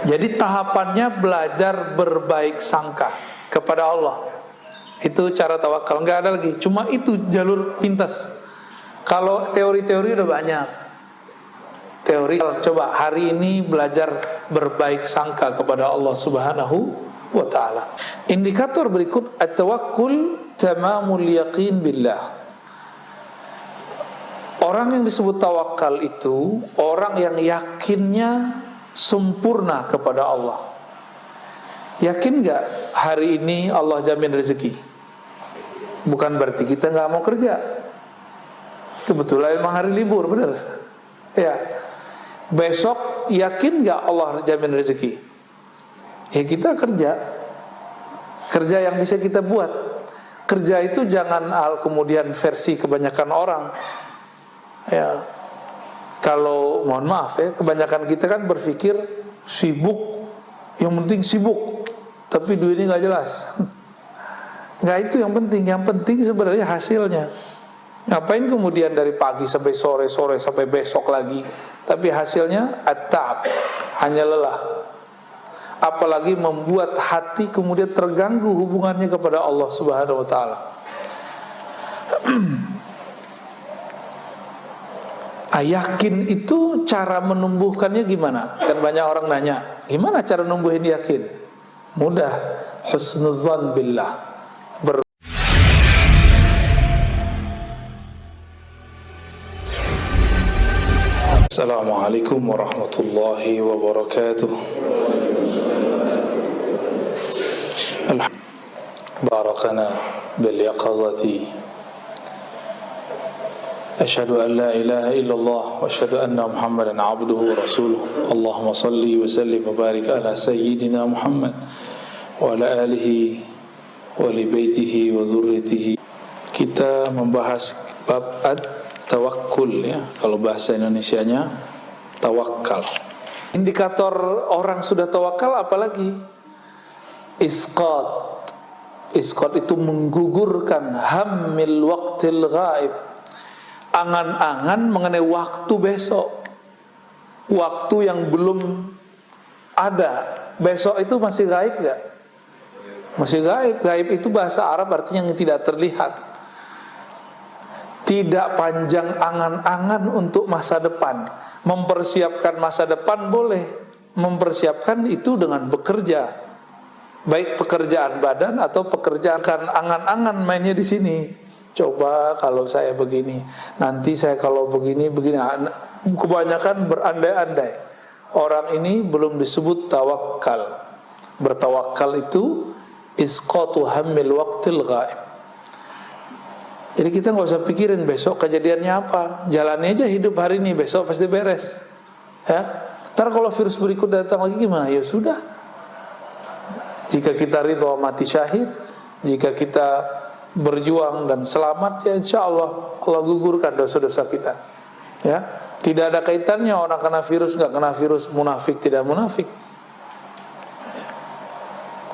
Jadi tahapannya belajar berbaik sangka kepada Allah. Itu cara tawakal, nggak ada lagi. Cuma itu jalur pintas. Kalau teori-teori udah banyak. Teori, coba hari ini belajar berbaik sangka kepada Allah Subhanahu wa ta'ala. Indikator berikut, at-tawakkul tamamul yaqin billah. Orang yang disebut tawakal itu orang yang yakinnya sempurna kepada Allah. Yakin gak hari ini Allah jamin rezeki? Bukan berarti kita gak mau kerja. Kebetulan memang hari libur, benar? Ya. Besok yakin gak Allah jamin rezeki? Ya kita kerja. Kerja yang bisa kita buat. Kerja itu jangan kemudian versi kebanyakan orang. Ya, kalau mohon maaf ya, kebanyakan kita kan berpikir sibuk, yang penting sibuk, tapi duitnya nggak jelas. Nggak itu yang penting sebenarnya hasilnya. Ngapain kemudian dari pagi sampai sore sampai besok lagi, tapi hasilnya at-ta'ab, hanya lelah. Apalagi membuat hati kemudian terganggu hubungannya kepada Allah Subhanahu wa ta'ala. Yakin itu cara menumbuhkannya gimana? Kan banyak orang nanya, gimana cara numbuhin yakin? Mudah, husnuzan billah. Assalamualaikum warahmatullahi wabarakatuh. Barakana bil yaqazati. أشهد أن لا إله إلا الله وأشهد أن محمدا عبده ورسوله اللهم صل وسلم وبارك على سيدنا محمد وعلى آله ولبيته وذريته. Kita membahas bab at-tawakkul ya. Kalau bahasa Indonesianya tawakal. Indikator orang sudah tawakal apalagi? Isqat. Isqat itu menggugurkan hammil waqtil ghaib. Angan-angan mengenai waktu besok, waktu yang belum ada. Besok itu masih gaib gak? Masih gaib. Gaib itu bahasa Arab artinya yang tidak terlihat. Tidak panjang angan-angan untuk masa depan. Mempersiapkan masa depan boleh, mempersiapkan itu dengan bekerja, baik pekerjaan badan atau pekerjaan. Angan-angan mainnya di sini. Coba kalau saya begini, nanti saya kalau begini. Kebanyakan berandai-andai. Orang ini belum disebut tawakal. Bertawakal itu isqatu hammil waqtil ghaib. Jadi kita gak usah pikirin besok kejadiannya apa. Jalani aja hidup hari ini, besok pasti beres. Ya. Ntar kalau virus berikut datang lagi gimana? Ya sudah. Jika kita ridho mati syahid, jika kita berjuang dan selamat, ya insya Allah Allah gugurkan dosa-dosa kita. Ya, tidak ada kaitannya orang kena virus nggak kena virus, munafik tidak munafik.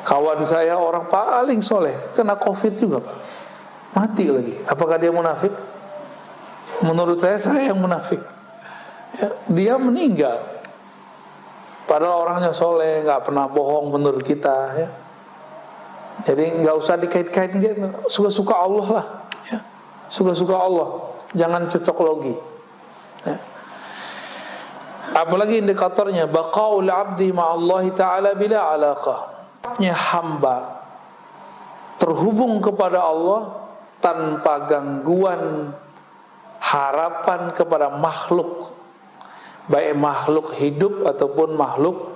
Kawan saya orang paling soleh kena COVID juga Pak, mati lagi. Apakah dia munafik? Menurut saya yang munafik. Ya, dia meninggal. Padahal orangnya soleh, nggak pernah bohong menurut kita. Ya. Jadi nggak usah dikait-kaitin gitu. Suka-suka Allah lah, ya. Suka-suka Allah, jangan cocok logi. Ya. Apalagi indikatornya baqaul abdi ma'allahi ta'ala bila alaqah. Hamba terhubung kepada Allah tanpa gangguan harapan kepada makhluk, baik makhluk hidup ataupun makhluk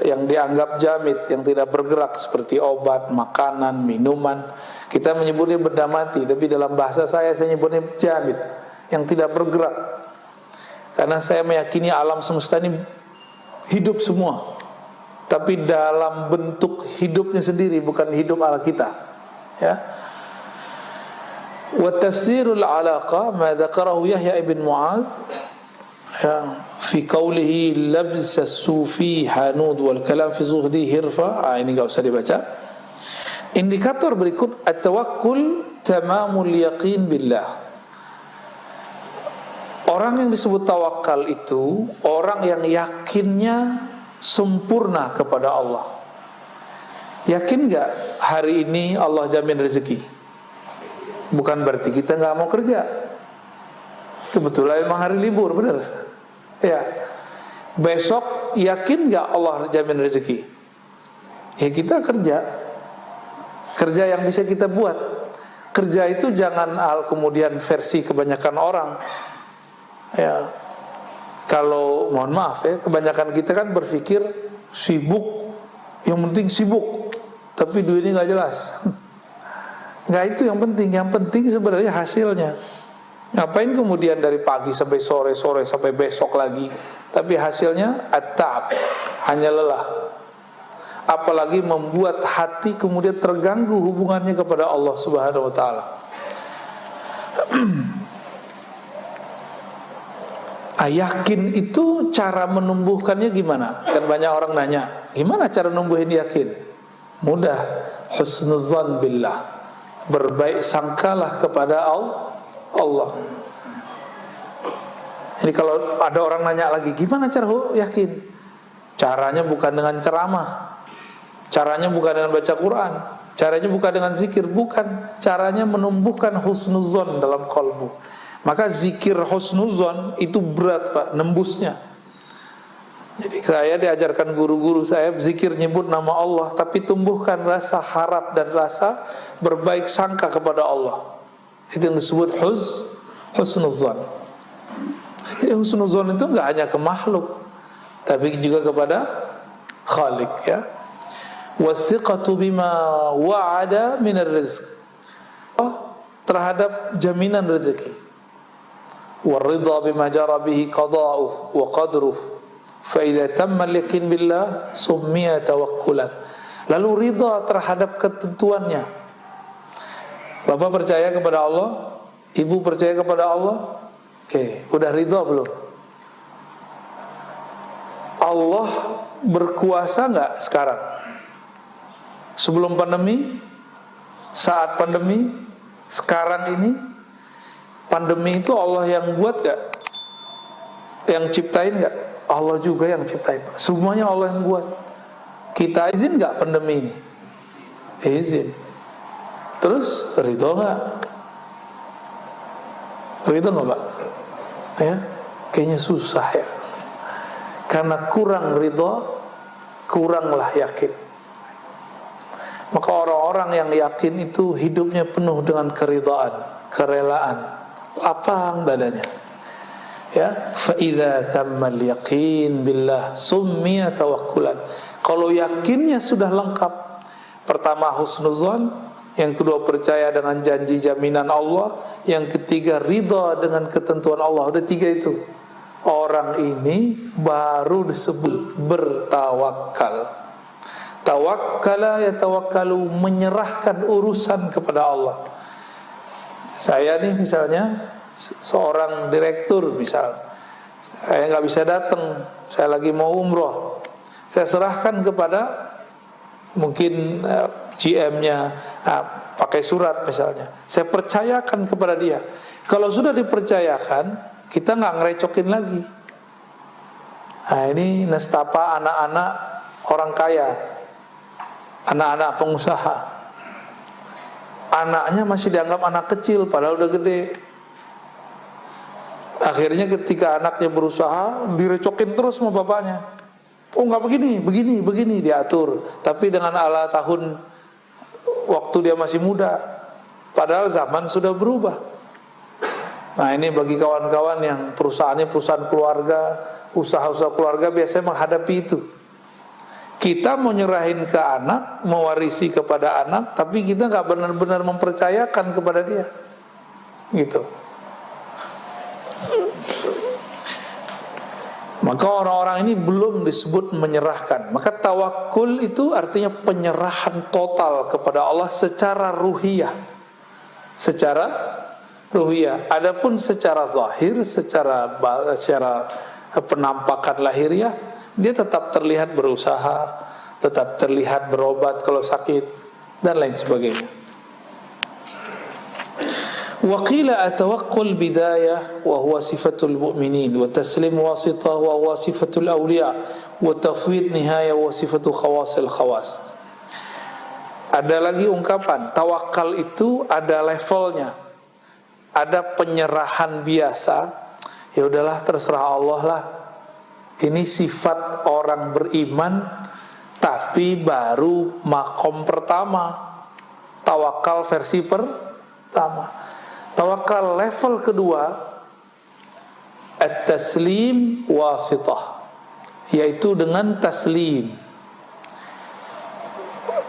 yang dianggap jamid, yang tidak bergerak seperti obat, makanan, minuman. Kita menyebutnya benda mati, tapi dalam bahasa saya nyebutnya jamid, yang tidak bergerak. Karena saya meyakini alam semesta ini hidup semua, tapi dalam bentuk hidupnya sendiri, bukan hidup ala kita. Ya. Wa tafsirul alaqa ma dzakarahu Yahya ibn Mu'adz ya, fi qawlihi labsa sufi hanud wal kalam fi zuhdi hirfa. Ini enggak usah dibaca. Indikator berikut at-tawakkul tamamul yaqin billah. Orang yang disebut tawakal itu orang yang yakinnya sempurna kepada Allah. Yakin gak hari ini Allah jamin rezeki? Bukan berarti kita gak mau kerja. Kebetulan memang hari libur, benar? Ya. Besok yakin gak Allah jamin rezeki? Ya kita kerja. Kerja yang bisa kita buat. Kerja itu jangan kemudian versi kebanyakan orang. Ya. Kalau mohon maaf ya, kebanyakan kita kan berpikir sibuk, yang penting sibuk, tapi duitnya nggak jelas. Nggak itu yang penting sebenarnya hasilnya. Ngapain kemudian dari pagi sampai sore sampai besok lagi, tapi hasilnya at-ta'ab, hanya lelah. Apalagi membuat hati kemudian terganggu hubungannya kepada Allah Subhanahu wa taala. Yakin itu cara menumbuhkannya gimana? Kan banyak orang nanya, gimana cara numbuhin yakin? Mudah, husnuzan billah, berbaik sangkalah kepada Allah. Jadi kalau ada orang nanya lagi, gimana cara yakin? Caranya bukan dengan ceramah, caranya bukan dengan baca Quran, caranya bukan dengan zikir, bukan. Caranya menumbuhkan husnuzan dalam qalbu. Maka zikir husnuzan itu berat Pak, nembusnya. Jadi saya diajarkan guru-guru saya zikir nyebut nama Allah, tapi tumbuhkan rasa harap dan rasa berbaik sangka kepada Allah. Itu yang disebut husnuzan. Jadi husnuzan itu enggak hanya ke makhluk, tapi juga kepada Khalik ya. Wasiqatu bima wa'ada minar rizq. Terhadap jaminan rezeki. Waridha bima jara bihi qada'uhu wa qadruhu. Fa idza tamma al-yaqin billah summiya tawakkulan. Lalu ridha terhadap ketentuannya. Bapak percaya kepada Allah, ibu percaya kepada Allah. Oke, udah ridha belum? Allah berkuasa enggak sekarang? Sebelum pandemi, saat pandemi, sekarang ini, pandemi itu Allah yang buat gak? Yang ciptain gak? Allah juga yang ciptain. Semuanya Allah yang buat. Kita izin gak pandemi ini? Izin. Terus ridho gak? Ridho gak Pak? Ya, kayaknya susah ya. Karena kurang ridho, kuranglah yakin. Maka orang-orang yang yakin itu hidupnya penuh dengan keridhaan, kerelaan, lapang dadanya. Ya, fa idza tammal yaqin billah summiya tawakkulan. Kalau yakinnya sudah lengkap, pertama husnuzan, yang kedua percaya dengan janji jaminan Allah, yang ketiga ridha dengan ketentuan Allah. Udah tiga itu. Orang ini baru disebut bertawakal. Tawakkala yatawakkalu, menyerahkan urusan kepada Allah. Saya nih misalnya seorang direktur misal, saya nggak bisa datang, saya lagi mau umroh, saya serahkan kepada mungkin GM-nya, pakai surat misalnya, saya percayakan kepada dia. Kalau sudah dipercayakan, kita nggak ngerecokin lagi. Nah ini nestapa anak-anak orang kaya, anak-anak pengusaha. Anaknya masih dianggap anak kecil padahal udah gede. Akhirnya ketika anaknya berusaha, direcokin terus sama bapaknya. Oh enggak begini diatur. Tapi dengan ala tahun waktu dia masih muda, padahal zaman sudah berubah. Nah ini bagi kawan-kawan yang perusahaannya perusahaan keluarga, usaha-usaha keluarga biasanya menghadapi itu. Kita mau nyerahin ke anak, mewarisi kepada anak, tapi kita nggak benar-benar mempercayakan kepada dia, gitu. Maka orang-orang ini belum disebut menyerahkan. Maka tawakul itu artinya penyerahan total kepada Allah secara ruhiyah, secara ruhiyah. Adapun secara zahir, secara penampakan lahiriah, dia tetap terlihat berusaha, tetap terlihat berobat kalau sakit, dan lain sebagainya. Wa qila atawakkul bidayah wa huwa sifatul mu'minin wa taslim wasithah wa huwa sifatul awliya wa tafwid nihaya wa sifatu khawasil khawas. Ada lagi ungkapan tawakal itu ada levelnya. Ada penyerahan biasa. Ya udahlah, terserah Allah lah. Ini sifat orang beriman, tapi baru makom pertama. Tawakal versi pertama. Tawakal level kedua, at-taslim wasitah, yaitu dengan taslim.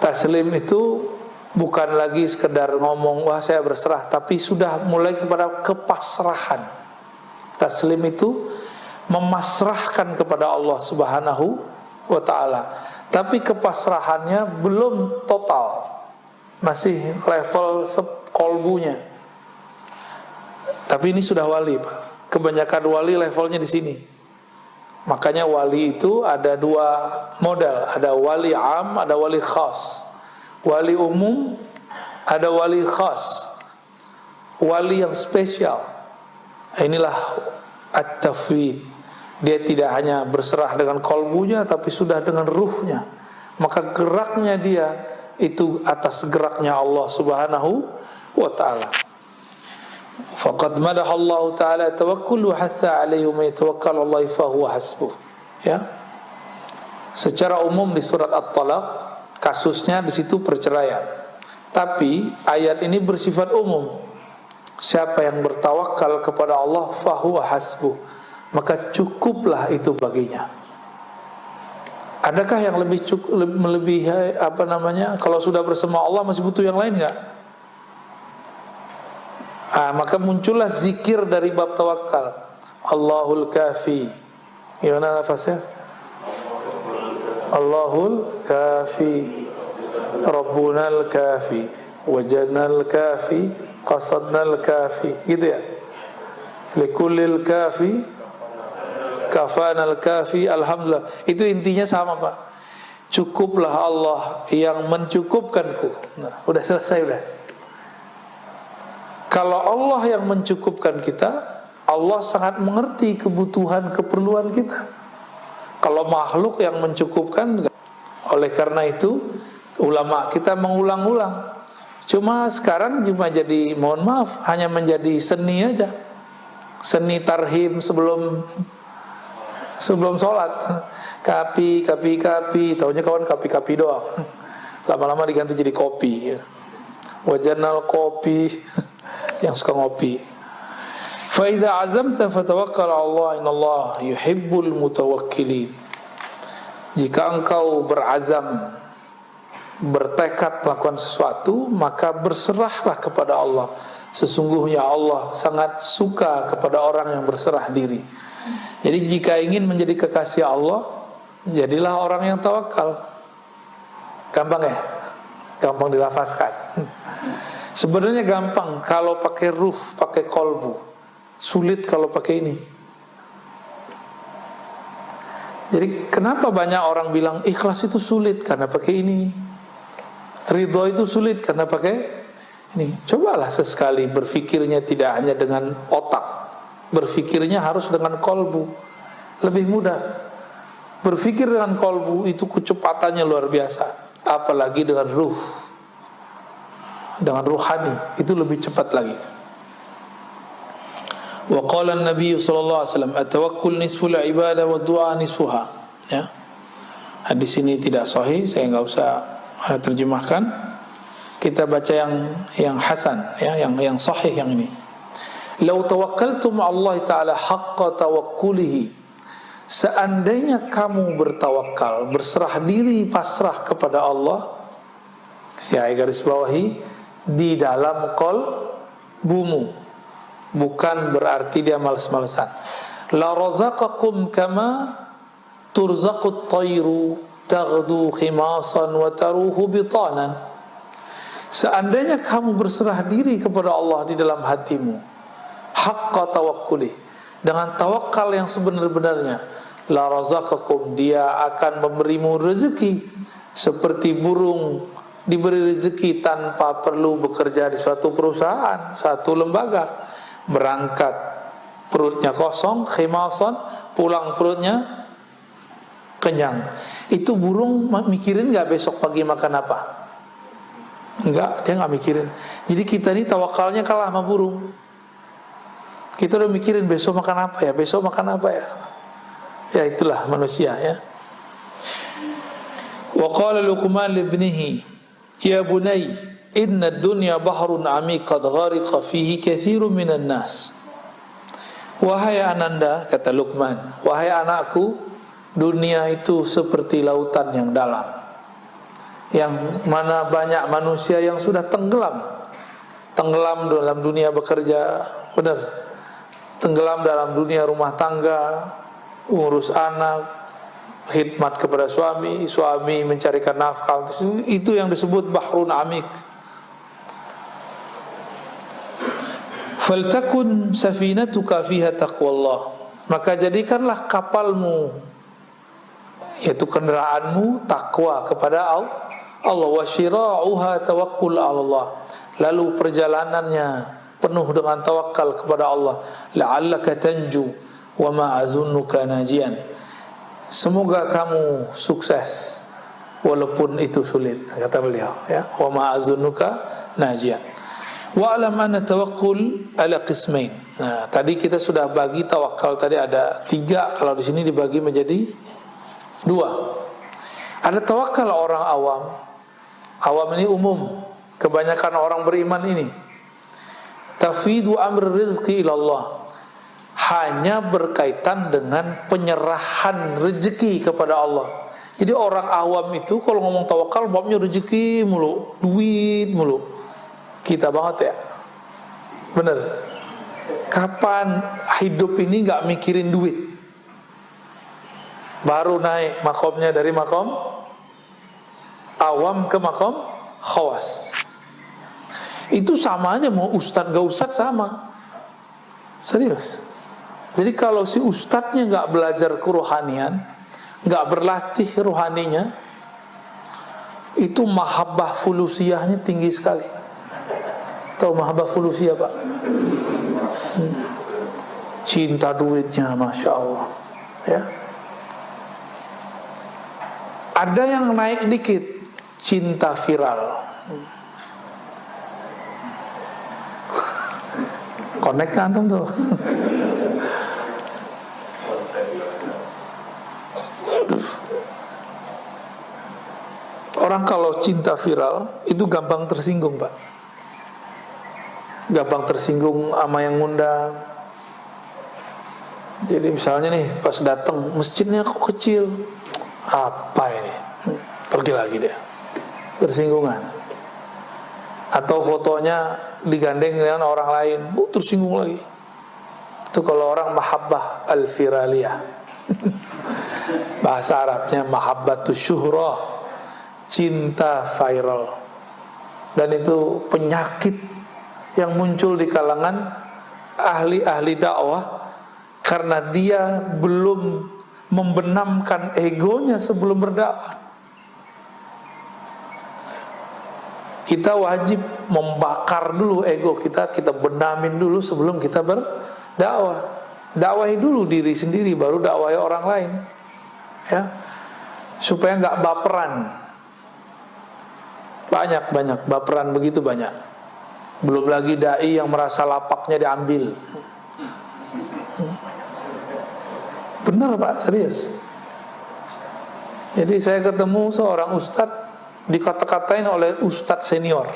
Taslim itu bukan lagi sekedar ngomong wah saya berserah, tapi sudah mulai kepada kepasrahan. Taslim itu memasrahkan kepada Allah Subhanahu wa ta'ala, tapi kepasrahannya belum total, masih level kolbunya. Tapi ini sudah wali, Pak. Kebanyakan wali levelnya di sini. Makanya wali itu ada dua model, ada wali am, ada wali khas. Wali umum, ada wali khas. Wali yang spesial. Inilah at-tafwid. Dia tidak hanya berserah dengan kolbunya, tapi sudah dengan ruhnya. Maka geraknya dia itu atas geraknya Allah Subhanahu wa ta'ala. Faqad madaha Allah Ta'ala tawakkul wa hatha alaihi man yatawakkal Allah fa huwa hasbuh. Ya. Secara umum di surat At-Talaq kasusnya di situ perceraian. Tapi ayat ini bersifat umum. Siapa yang bertawakal kepada Allah fa huwa hasbuh, maka cukuplah itu baginya. Adakah yang lebih cukup, melebihi kalau sudah bersama Allah masih butuh yang lain enggak? Maka muncullah zikir dari bab tawakal. Allahul kafi. Gimana lafaznya? Allahul kafi, Rabbunal kafi, wajadnal kafi, qasadnal kafi. Gitu ya. Likullil kafi, kafanal kafi. Alhamdulillah. Itu intinya sama, Pak. Cukuplah Allah yang mencukupkanku. Nah, udah selesai udah. Kalau Allah yang mencukupkan kita, Allah sangat mengerti kebutuhan, keperluan kita. Kalau makhluk yang mencukupkan, oleh karena itu ulama kita mengulang-ulang. Cuma sekarang cuma jadi, mohon maaf, hanya menjadi seni aja. Seni tarhim sebelum sholat. Kapi, tahunya kawan kapi doang. Lama-lama diganti jadi kopi. Wajanal kopi. Yang suka ngopi. Fa idza azamta fatawakkal 'ala Allah, innallaha yuhibbul mutawakkilin. Jika engkau berazam, bertekad melakukan sesuatu, maka berserahlah kepada Allah. Sesungguhnya Allah sangat suka kepada orang yang berserah diri. Jadi jika ingin menjadi kekasih Allah, jadilah orang yang tawakal. Gampang ya? Gampang dilafazkan. Sebenarnya gampang kalau pakai ruh, pakai kolbu. Sulit kalau pakai ini. Jadi kenapa banyak orang bilang ikhlas itu sulit karena pakai ini, ridho itu sulit karena pakai ini. Cobalah sesekali berfikirnya tidak hanya dengan otak, berfikirnya harus dengan kolbu. Lebih mudah. Berfikir dengan kolbu itu kecepatannya luar biasa. Apalagi dengan ruh, dengan ruhani, itu lebih cepat lagi. Wa qala an-nabiy sallallahu alaihi wasallam at-tawakkul nisful ibadah wa du'a nisfuha. Ya. Hadis ini tidak sahih, saya enggak usah terjemahkan. Kita baca yang hasan, ya, yang sahih yang ini. Lau tawakkaltum 'ala Allah taala haqqa tawakkulihi. Seandainya kamu bertawakal, berserah diri, pasrah kepada Allah, saya garis bawahi, di dalam qalbumu, bukan berarti dia malas-malasan. La razaqakum kama turzaqut tayru taghdu khimasan wa taruhu bitanan. Seandainya kamu berserah diri kepada Allah di dalam hatimu, haqqa tawakkuli, dengan tawakal yang sebenar-benarnya, la razaqakum, dia akan memberimu rezeki seperti burung diberi rezeki tanpa perlu bekerja di suatu perusahaan, satu lembaga. Berangkat perutnya kosong, khimasan, pulang perutnya kenyang. Itu burung mikirin nggak besok pagi makan apa? Enggak, dia nggak mikirin. Jadi kita ini tawakalnya kalah sama burung. Kita udah mikirin besok makan apa ya, besok makan apa ya. Ya itulah manusia ya. Wa qala Luqman li ibnihi, ya bunay, inna ad-dunya bahrun 'amiq qad ghariqa fihi katsirun minan nas. Wahai ananda, kata Luqman, wahai anakku, dunia itu seperti lautan yang dalam, yang mana banyak manusia yang sudah tenggelam dalam dunia bekerja, benar, tenggelam dalam dunia rumah tangga, urus anak, khidmat kepada suami mencarikan nafkah. Itu yang disebut bahrun amik. Faltakun safinatuka fiha taqwallah, maka jadikanlah kapalmu, yaitu kendaraanmu, takwa kepada Allah. Wa syira'uha tawakkul Allah, lalu perjalanannya penuh dengan tawakal kepada Allah. La'allaka tanju wa ma azunnuka najian, semoga kamu sukses walaupun itu sulit, kata beliau ya. Wa ma azunnuka najian. Wa alam anna tawakkul ala qismain. Nah, tadi kita sudah bagi tawakal tadi ada 3, kalau di sini dibagi menjadi 2. Ada tawakal orang awam. Awam ini umum, kebanyakan orang beriman ini. Tafidu amr rizqi ilallah, hanya berkaitan dengan penyerahan rezeki kepada Allah. Jadi orang awam itu kalau ngomong tawakal babnya rezeki mulu, duit mulu. Kita banget ya, bener. Kapan hidup ini gak mikirin duit? Baru naik makomnya dari makom awam ke makom khawas. Itu sama aja, mau ustadz gak ustadz sama. Serius. Jadi kalau si ustadznya gak belajar kerohanian, gak berlatih rohaninya, itu mahabbah fulusiyahnya tinggi sekali. Tahu mahabbah fulusiyah Pak? Cinta duitnya, Masya Allah ya. Ada yang naik dikit, cinta viral. Connect kan antum tuh. Orang kalau cinta viral itu gampang tersinggung Pak. Gampang tersinggung sama yang ngundang. Jadi misalnya nih pas datang, masjidnya kok kecil, apa ini? Pergi lagi dia, tersinggungan. Atau fotonya digandeng dengan orang lain, tersinggung lagi. Itu kalau orang mahabbah al-firaliyah. Bahasa Arabnya mahabbatus syuhrah, cinta viral. Dan itu penyakit yang muncul di kalangan ahli-ahli dakwah, karena dia belum membenamkan egonya sebelum berdakwah. Kita wajib membakar dulu ego kita benamin dulu sebelum kita berdakwah. Dakwahi dulu diri sendiri, baru dakwahi orang lain ya, supaya nggak baperan. Banyak baperan, begitu banyak. Belum lagi dai yang merasa lapaknya diambil. Benar Pak, serius. Jadi saya ketemu seorang ustadz, dikata-katain oleh ustadz senior.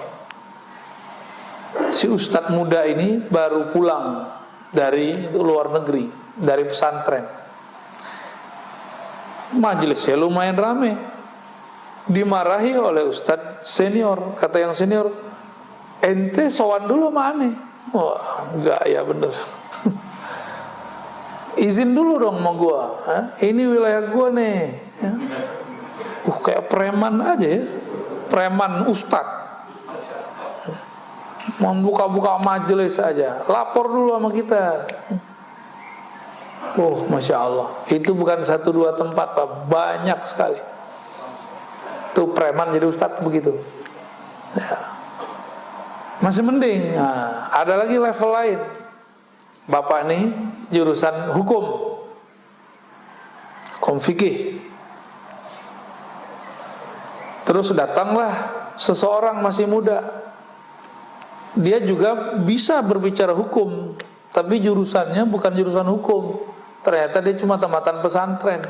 Si ustadz muda ini baru pulang dari luar negeri, dari pesantren. Majelisnya lumayan rame. Dimarahi oleh ustadz senior. Kata yang senior, ente sowan dulu sama aneh. Wah, enggak ya bener. Izin dulu dong sama gua. Ini wilayah gua nih ya. Kayak preman aja ya. Preman ustad. Mau buka-buka majelis aja, lapor dulu sama kita. Masya Allah. Itu bukan 1-2 tempat Pak, banyak sekali. Tuh preman jadi ustad begitu ya. Masih mending. Nah, ada lagi level lain. Bapak nih jurusan hukum fikih. Terus datanglah seseorang masih muda, dia juga bisa berbicara hukum, tapi jurusannya bukan jurusan hukum. Ternyata dia cuma tamatan pesantren.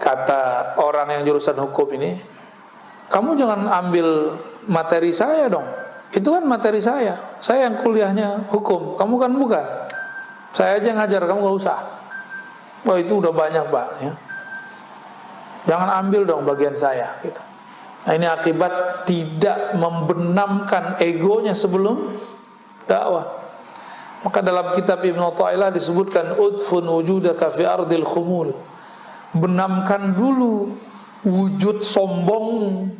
Kata orang yang jurusan hukum ini, kamu jangan ambil materi saya dong, itu kan materi saya yang kuliahnya hukum, kamu kan bukan. Saya aja ngajar, kamu gak usah. Wah, itu udah banyak Pak ya. Jangan ambil dong bagian saya gitu. Nah, ini akibat tidak membenamkan egonya sebelum dakwah. Maka dalam kitab Ibnu Athaillah disebutkan udfun wujudaka fi ardil khumul. Benamkan dulu wujud sombong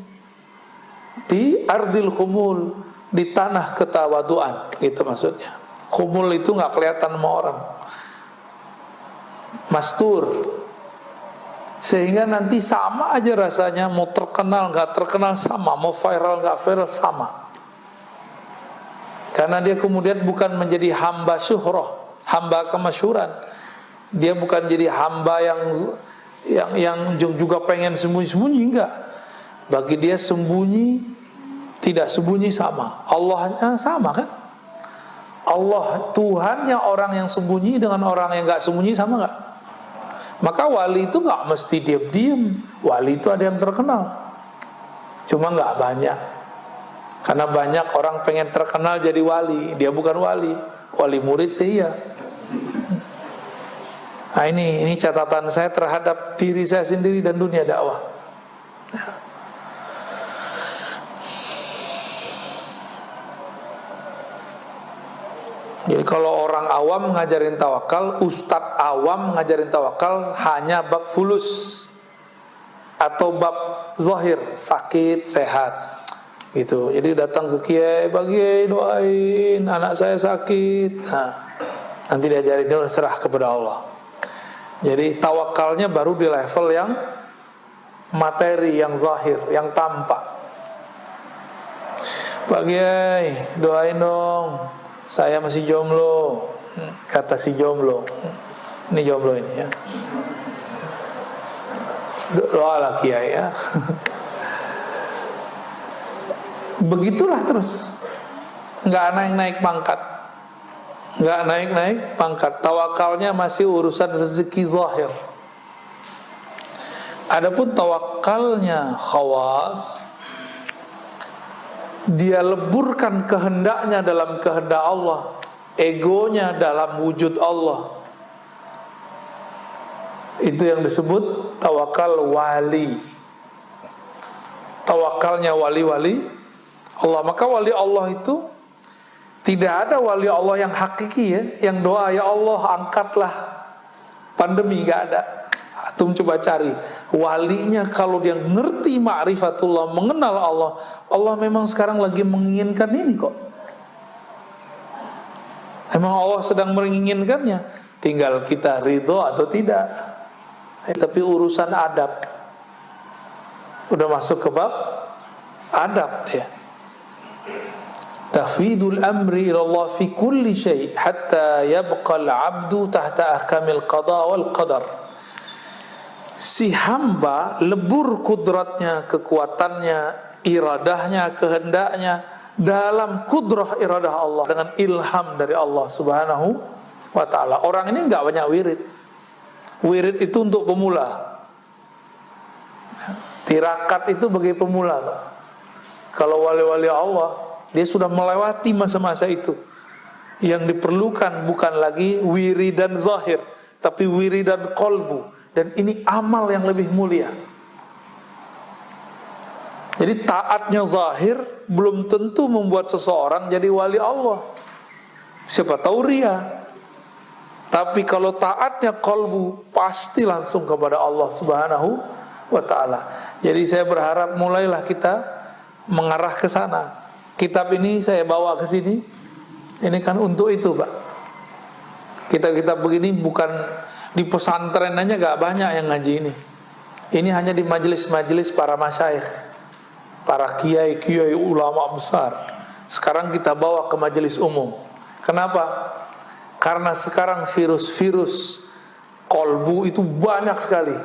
di ardil khumul, di tanah ketawaduan, itu maksudnya. Khumul itu enggak kelihatan sama orang. Mastur. Sehingga nanti sama aja rasanya, mau terkenal enggak terkenal sama, mau viral enggak viral sama. Karena dia kemudian bukan menjadi hamba syuhrah, hamba kemasyhuran. Dia bukan jadi hamba yang juga pengen sembunyi-sembunyi, enggak. Bagi dia sembunyi tidak sembunyi sama. Allahnya sama kan? Allah Tuhannya orang yang sembunyi dengan orang yang enggak sembunyi sama enggak? Maka wali itu enggak mesti diam-diam. Wali itu ada yang terkenal, cuma enggak banyak. Karena banyak orang pengen terkenal jadi wali, dia bukan wali. Wali murid sih iya. Nah, ini catatan saya terhadap diri saya sendiri dan dunia dakwah. Jadi kalau orang awam ngajarin tawakal, ustadz awam ngajarin tawakal hanya bab fulus atau bab zahir, sakit, sehat gitu. Jadi datang ke kiai, Pak Kiai doain anak saya sakit. Nah, nanti diajarin, dia serah kepada Allah. Jadi tawakalnya baru di level yang materi, yang zahir, yang tampak. Pak Kiai doain dong, saya masih jomblo. Kata si jomblo, ini jomblo ini ya, doalah Kiai ya. Begitulah terus, nggak naik-naik pangkat, nggak naik-naik pangkat. Tawakalnya masih urusan rezeki zahir. Adapun tawakalnya khawas, dia leburkan kehendaknya dalam kehendak Allah, egonya dalam wujud Allah. Itu yang disebut tawakal wali. Tawakalnya wali-wali Allah. Maka wali Allah itu tidak ada wali Allah yang hakiki ya, yang doa ya Allah angkatlah pandemi, gak ada. Antum coba cari walinya, kalau dia ngerti ma'rifatullah, mengenal Allah, Allah memang sekarang lagi menginginkan ini kok. Emang Allah sedang menginginkannya, tinggal kita ridho atau tidak. Tapi urusan adab udah masuk ke bab adab ya. Tafwidul amri ila Allah fi kulli syai hatta yabqa al-'abdu tahta ahkamil qada wal qadar. Si hamba lebur kudratnya, kekuatannya, iradahnya, kehendaknya dalam kudrah iradah Allah, dengan ilham dari Allah Subhanahu wa ta'ala. Orang ini enggak banyak wirid. Wirid itu untuk pemula. Tirakat itu bagi pemula, Pak. Kalau wali-wali Allah, dia sudah melewati masa-masa itu. Yang diperlukan bukan lagi wiridan zahir, tapi wiridan qalbu. Dan ini amal yang lebih mulia. Jadi taatnya zahir belum tentu membuat seseorang jadi wali Allah. Siapa tahu ria. Tapi kalau taatnya qalbu, pasti langsung kepada Allah Subhanahu wa ta'ala. Jadi saya berharap mulailah kita mengarah ke sana. Kitab ini saya bawa ke sini, ini kan untuk itu, Pak. Kitab-kitab begini bukan di pesantren aja, gak banyak yang ngaji ini. Ini hanya di majelis-majelis para masyayikh, para kiai-kiai ulama besar. Sekarang kita bawa ke majelis umum. Kenapa? Karena sekarang virus-virus kolbu itu banyak sekali.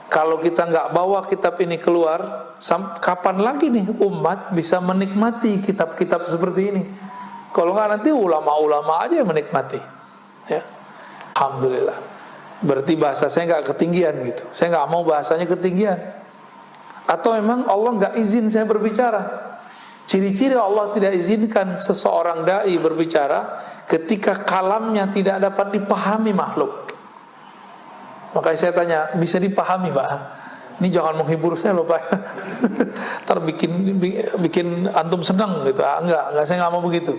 Kalau kita nggak bawa kitab ini keluar, kapan lagi nih umat bisa menikmati kitab-kitab seperti ini? Kalau nggak nanti ulama-ulama aja yang menikmati. Ya, alhamdulillah. Berarti bahasa saya nggak ketinggian gitu. Saya nggak mau bahasanya ketinggian. Atau memang Allah nggak izin saya berbicara. Ciri-ciri Allah tidak izinkan seseorang dai berbicara ketika kalamnya tidak dapat dipahami makhluk. Makanya saya tanya, bisa dipahami Pak? Ini jangan menghibur saya loh Pak. Ntar bikin antum senang gitu. Enggak, saya nggak mau begitu.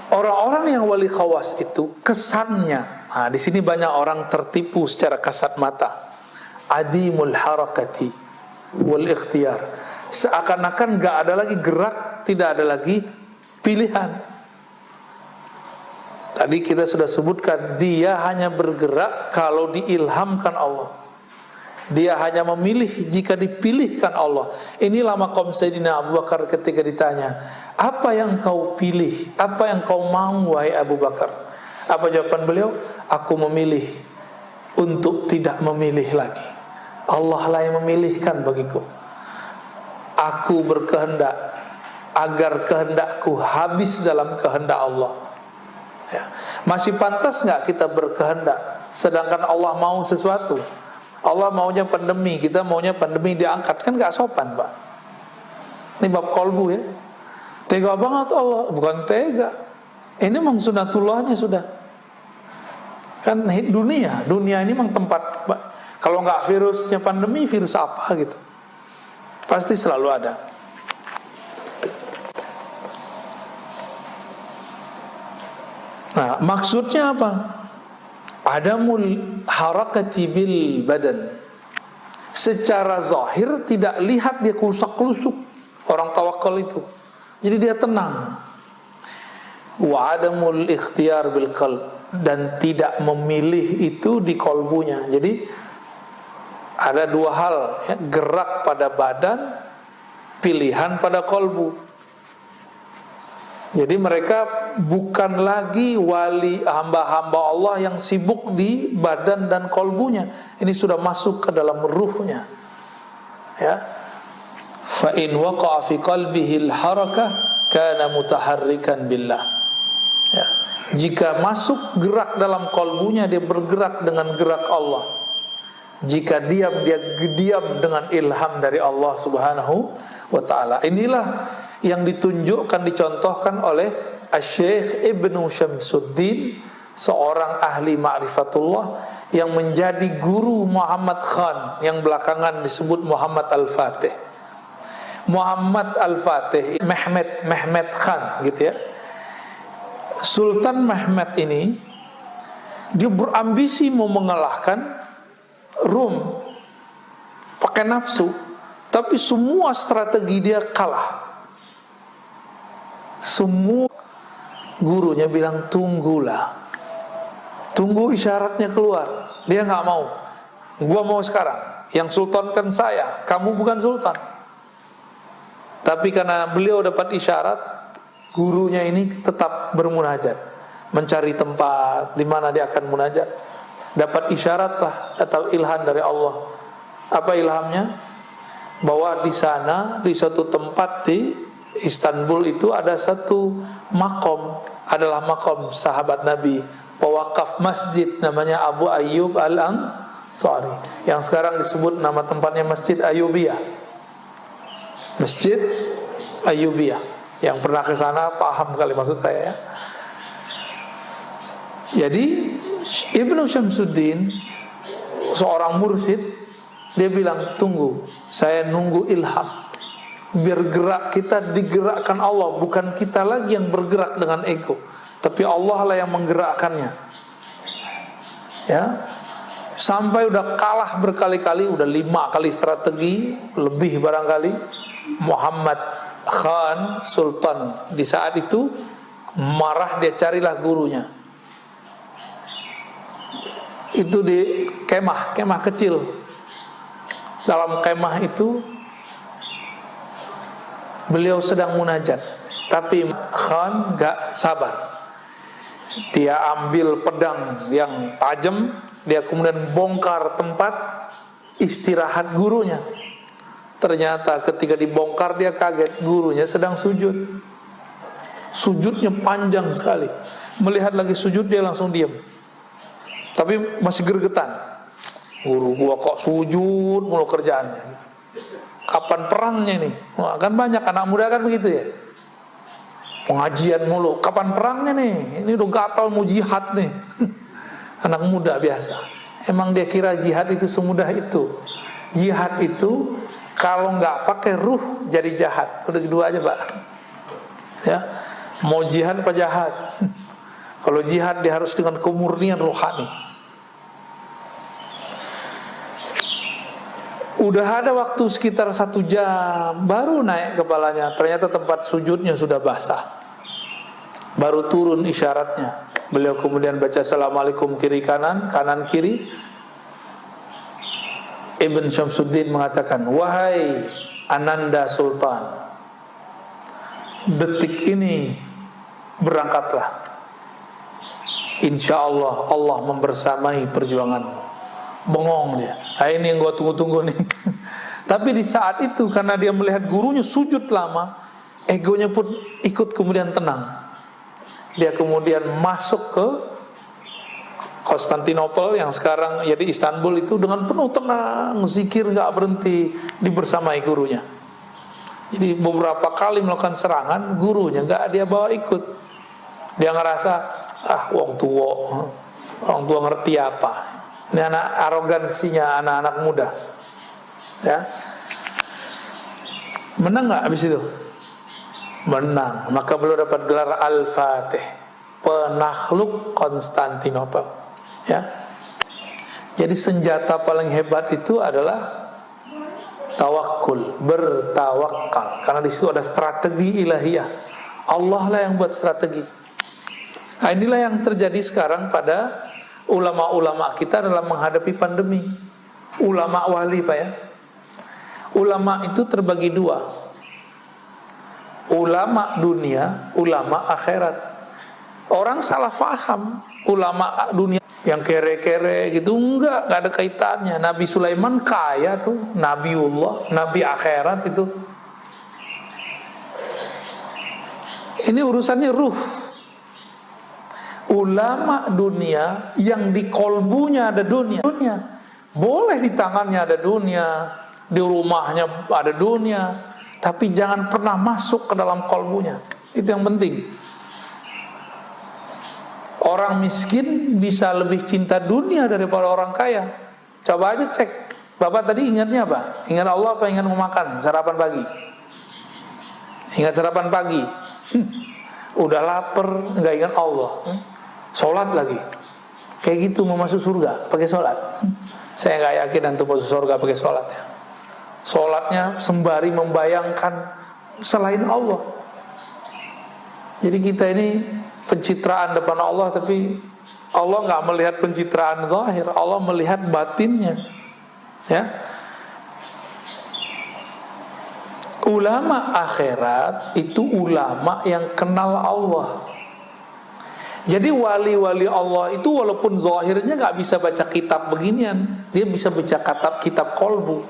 Orang-orang yang wali khawas itu kesannya, nah di sini banyak orang tertipu secara kasat mata. Adimul harakati wal ikhtiyar, seakan-akan gak ada lagi gerak, tidak ada lagi pilihan. Tadi kita sudah sebutkan, dia hanya bergerak kalau diilhamkan Allah. Dia hanya memilih jika dipilihkan Allah. Inilah maqam Sayyidina Abu Bakar ketika ditanya, apa yang kau pilih, apa yang kau mau wahai Abu Bakar? Apa jawaban beliau? Aku memilih untuk tidak memilih lagi. Allah lah yang memilihkan bagiku. Aku berkehendak agar kehendakku habis dalam kehendak Allah. Ya. Masih pantas nggak kita berkehendak sedangkan Allah mau sesuatu? Allah maunya pandemi, kita maunya pandemi diangkat, kan nggak sopan Pak. Ini bab kolbu ya. Tega banget Allah, bukan tega. Ini memang sunatullahnya sudah. Kan dunia ini memang tempat Pak. Kalau nggak virusnya pandemi, virus apa gitu? Pasti selalu ada. Nah, maksudnya apa? Adamul harakati bil badan. Secara zahir tidak lihat dia kelusak-kelusuk. Orang tawakal itu. Jadi dia tenang. Wa adamul ikhtiyar bil qalb, dan tidak memilih itu di kolbunya. Jadi ada dua hal ya, gerak pada badan, pilihan pada kolbu. Jadi mereka bukan lagi wali hamba-hamba Allah yang sibuk di badan dan kolbunya. Ini sudah masuk ke dalam ruhnya. Ya. Fa in waqa'a fi qalbihi al-harakah kana mutaharrikan billah. Ya. Jika masuk gerak dalam kolbunya, dia bergerak dengan gerak Allah. Jika diam, dia diam dengan ilham dari Allah Subhanahu wa ta'ala. Inilah yang ditunjukkan, dicontohkan oleh Asy-Syaikh Ibnu Syamsuddin, seorang ahli ma'rifatullah yang menjadi guru Muhammad Khan, yang belakangan disebut Muhammad Al-Fatih. Muhammad Al-Fatih, Mehmet Khan gitu ya. Sultan Mehmet ini, dia berambisi mau mengalahkan Rum pakai nafsu, tapi semua strategi dia kalah. Semua gurunya bilang tunggulah, tunggu isyaratnya keluar. Dia nggak mau. Gua mau sekarang. Yang sultan kan saya, kamu bukan sultan. Tapi karena beliau dapat isyarat, gurunya ini tetap bermunajat, mencari tempat di mana dia akan munajat. Dapat isyarat lah atau ilham dari Allah. Apa ilhamnya? Bahwa di sana, di suatu tempat di Istanbul itu ada satu makom, adalah makom sahabat Nabi, pewakaf masjid namanya Abu Ayyub Al-Ansari, yang sekarang disebut nama tempatnya Masjid Ayyubiyah. Masjid Ayyubiyah. Yang pernah ke sana paham kali maksud saya ya. Jadi Ibnu Syamsuddin, seorang mursyid, dia bilang tunggu, saya nunggu ilham. Biar gerak kita digerakkan Allah, bukan kita lagi yang bergerak dengan ego, tapi Allah lah yang menggerakkannya. Ya, sampai udah kalah berkali-kali, udah 5 kali strategi, lebih barangkali. Muhammad Khan Sultan di saat itu marah, dia carilah gurunya. Itu di kemah kecil. Dalam kemah itu beliau sedang munajat, tapi Khan gak sabar. Dia ambil pedang yang tajam, dia kemudian bongkar tempat istirahat gurunya. Ternyata ketika dibongkar dia kaget, gurunya sedang sujud. Sujudnya panjang sekali. Melihat lagi sujud dia langsung diam. Tapi masih gregetan. Guru gua kok sujud mulu kerjaannya. Kapan perangnya nih? Wah, kan banyak anak muda kan begitu ya. Pengajian mulu, kapan perangnya nih? Ini udah gatal mau jihad nih. Anak muda biasa. Emang dia kira jihad itu semudah itu? Jihad itu kalau nggak pakai ruh jadi jahat. Udah kedua aja Pak. Ya, mau jihad apa jahat? Kalau jihad dia harus dengan kemurnian rohani. Udah ada waktu sekitar 1 jam, baru naik kepalanya. Ternyata tempat sujudnya sudah basah. Baru turun isyaratnya. Beliau kemudian baca Assalamualaikum kiri kanan, kanan kiri. Ibn Syamsuddin mengatakan, wahai Ananda Sultan, detik ini berangkatlah. Insya Allah Allah membersamai perjuanganmu. Bengong dia. Nah, ini yang gua tunggu-tunggu nih. Tapi di saat itu karena dia melihat gurunya sujud lama, egonya pun ikut kemudian tenang. Dia kemudian masuk ke Konstantinopel yang sekarang jadi Istanbul itu dengan penuh tenang, zikir nggak berhenti, dibersamai gurunya. Jadi beberapa kali melakukan serangan, gurunya nggak dia bawa ikut. Dia ngerasa orang tua ngerti apa? Ini anak arogansinya anak-anak muda. Ya, menang nggak habis itu? Menang. Maka beliau dapat gelar Al-Fatih, penakluk Konstantinopel. Ya, jadi senjata paling hebat itu adalah tawakul, bertawakal. Karena di situ ada strategi ilahiyah. Allah lah yang buat strategi. Nah, inilah yang terjadi sekarang pada ulama-ulama kita dalam menghadapi pandemi. Ulama wali Pak ya. Ulama itu terbagi 2. Ulama dunia, ulama akhirat. Orang salah faham ulama dunia yang kere-kere gitu, enggak ada kaitannya. Nabi Sulaiman kaya tuh, Nabiullah, Nabi akhirat itu. Ini urusannya ruh. Ulama dunia yang di kolbunya ada dunia. Boleh di tangannya ada dunia, di rumahnya ada dunia, tapi jangan pernah masuk ke dalam kolbunya. Itu yang penting. Orang miskin bisa lebih cinta dunia daripada orang kaya. Coba aja cek. Bapak tadi ingatnya apa? Ingat Allah apa ingat mau makan sarapan pagi? Ingat sarapan pagi. Udah lapar, nggak ingat Allah. Sholat lagi. Kayak gitu mau masuk surga pakai sholat. Saya nggak yakin antum masuk surga pakai sholat ya. Sholatnya sembari membayangkan selain Allah. Jadi kita ini pencitraan depan Allah, tapi Allah nggak melihat pencitraan zahir, Allah melihat batinnya. Ya, ulama akhirat itu ulama yang kenal Allah. Jadi wali-wali Allah itu walaupun zahirnya nggak bisa baca kitab beginian, dia bisa baca kitab kolbu.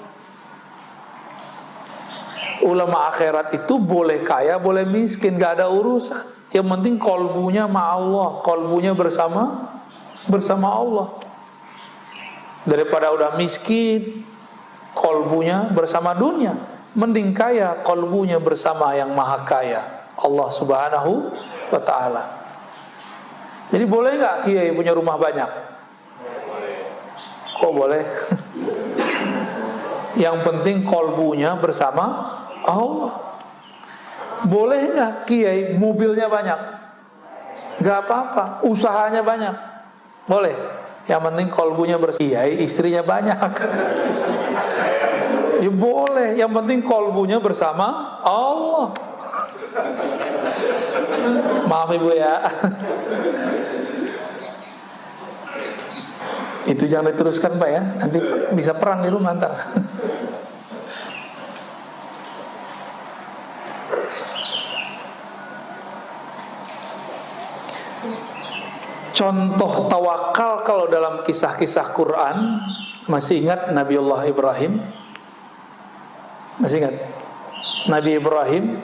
Ulama akhirat itu boleh kaya, boleh miskin, nggak ada urusan. Yang penting kolbunya sama Allah, kolbunya bersama Allah. Daripada udah miskin, kolbunya bersama dunia, mending kaya, kolbunya bersama yang maha kaya, Allah subhanahu wa ta'ala. Jadi boleh gak kiai punya rumah banyak? Kok boleh? Yang penting kolbunya bersama Allah. Boleh gak kiai mobilnya banyak? Gak apa-apa, usahanya banyak. Boleh. Yang penting kolbunya bersih. Kiai istrinya banyak. Ya boleh. Yang penting kolbunya bersama Allah. Maaf ibu ya. Itu jangan diteruskan Pak ya. Nanti bisa perang di rumah ntar. contoh tawakal kalau dalam kisah-kisah Quran, masih ingat Nabiullah Ibrahim? Masih ingat? Nabi Ibrahim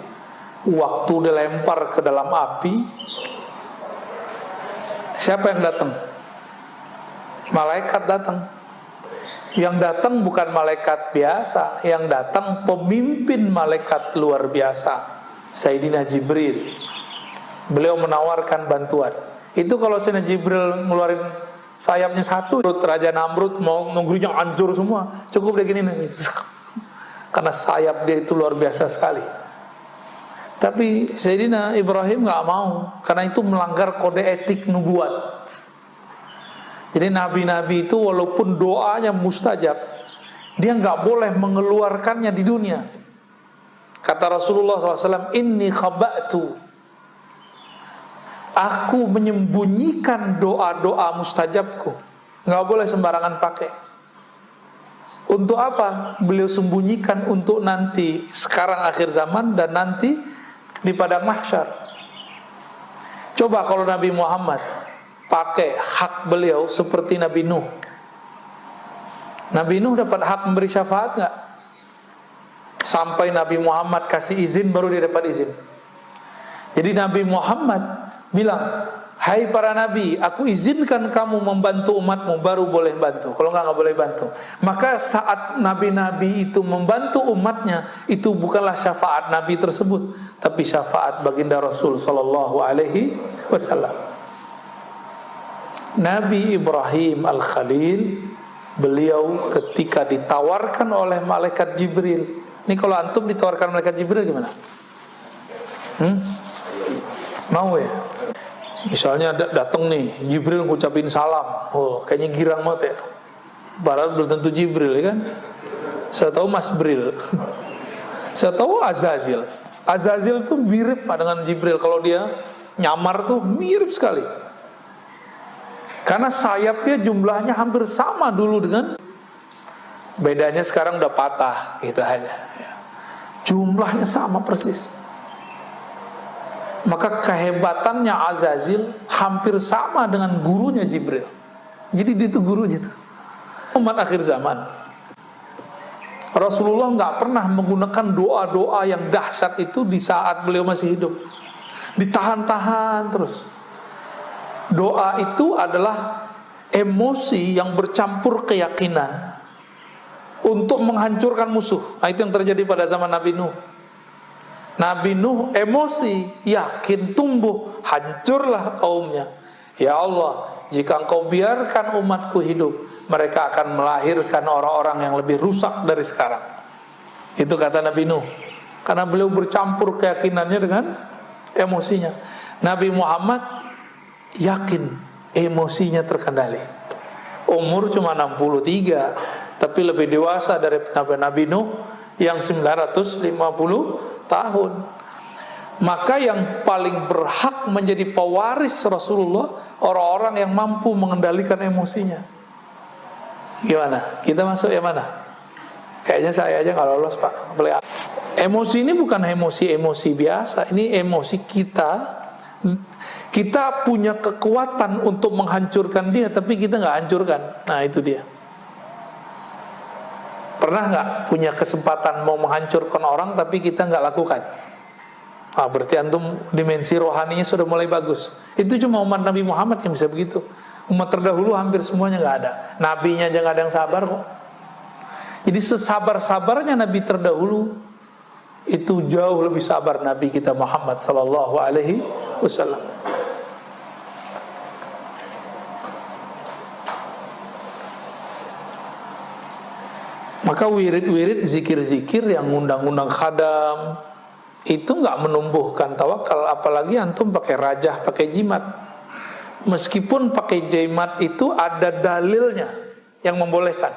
waktu dilempar ke dalam api, siapa yang datang? Malaikat datang. Yang datang bukan malaikat biasa, yang datang pemimpin malaikat luar biasa, Sayyidina Jibril. Beliau menawarkan bantuan. Itu kalau Sayyidina Jibril ngeluarin sayapnya satu, Raja Namrud mau negerinya hancur semua, cukup dia gini nih. Karena sayap dia itu luar biasa sekali. Tapi Sayyidina Ibrahim gak mau, karena itu melanggar kode etik nubuat. Jadi nabi-nabi itu walaupun doanya mustajab, dia gak boleh mengeluarkannya di dunia. Kata Rasulullah SAW, inni khaba'tu, aku menyembunyikan doa-doa mustajabku. Gak boleh sembarangan pakai. Untuk apa? Beliau sembunyikan untuk nanti, sekarang akhir zaman dan nanti di padang mahsyar. Coba kalau Nabi Muhammad pakai hak beliau seperti Nabi Nuh. Nabi Nuh dapat hak memberi syafaat gak? Sampai Nabi Muhammad kasih izin baru dia dapat izin. Jadi Nabi Muhammad bilang, hai para nabi, aku izinkan kamu membantu umatmu, baru boleh bantu. Kalau enggak boleh bantu. Maka saat nabi-nabi itu membantu umatnya, itu bukanlah syafaat nabi tersebut, tapi syafaat baginda Rasul sallallahu alaihi wasallam. Nabi Ibrahim Al-Khalil, beliau ketika ditawarkan oleh malaikat Jibril. Ini kalau antum ditawarkan malaikat Jibril gimana? Mau ya? Misalnya datang nih Jibril ngucapin salam, oh kayaknya girang banget ya. Padahal belum tentu Jibril ya kan. Saya tahu Mas Bril. Saya tahu Azazil. Azazil tuh mirip dengan Jibril. Kalau dia nyamar tuh mirip sekali. Karena sayapnya jumlahnya hampir sama dulu dengan, bedanya sekarang udah patah gitu hanya. Jumlahnya sama persis. Maka kehebatannya Azazil hampir sama dengan gurunya Jibril. Jadi dia itu gurunya itu. Umat akhir zaman. Rasulullah nggak pernah menggunakan doa-doa yang dahsyat itu di saat beliau masih hidup. Ditahan-tahan terus. Doa itu adalah emosi yang bercampur keyakinan untuk menghancurkan musuh. Nah, itu yang terjadi pada zaman Nabi Nuh. Nabi Nuh emosi, yakin tumbuh, hancurlah kaumnya. Ya Allah, jika engkau biarkan umatku hidup, mereka akan melahirkan orang-orang yang lebih rusak dari sekarang. Itu kata Nabi Nuh. Karena beliau bercampur keyakinannya dengan emosinya. Nabi Muhammad yakin emosinya terkendali. Umur cuma 63, tapi lebih dewasa dari Nabi Nuh yang 950 tahun. Maka yang paling berhak menjadi pewaris Rasulullah orang-orang yang mampu mengendalikan emosinya. Gimana? Kita masuk yang mana? Kayaknya saya aja nggak lolos Pak. Emosi ini bukan emosi biasa. Ini emosi kita. Kita punya kekuatan untuk menghancurkan dia, tapi kita nggak hancurkan. Nah itu dia. Pernah nggak punya kesempatan mau menghancurkan orang, tapi kita nggak lakukan? Ah, berarti antum dimensi rohaninya sudah mulai bagus. Itu cuma umat Nabi Muhammad yang bisa begitu. Umat terdahulu hampir semuanya nggak ada. Nabinya aja nggak ada yang sabar kok. Jadi sesabar-sabarnya Nabi terdahulu, itu jauh lebih sabar Nabi kita Muhammad sallallahu alaihi wasallam. Maka wirid-wirid, zikir-zikir yang ngundang-undang khadam itu nggak menumbuhkan tawakal, apalagi antum pakai rajah, pakai jimat. Meskipun pakai jimat itu ada dalilnya yang membolehkan.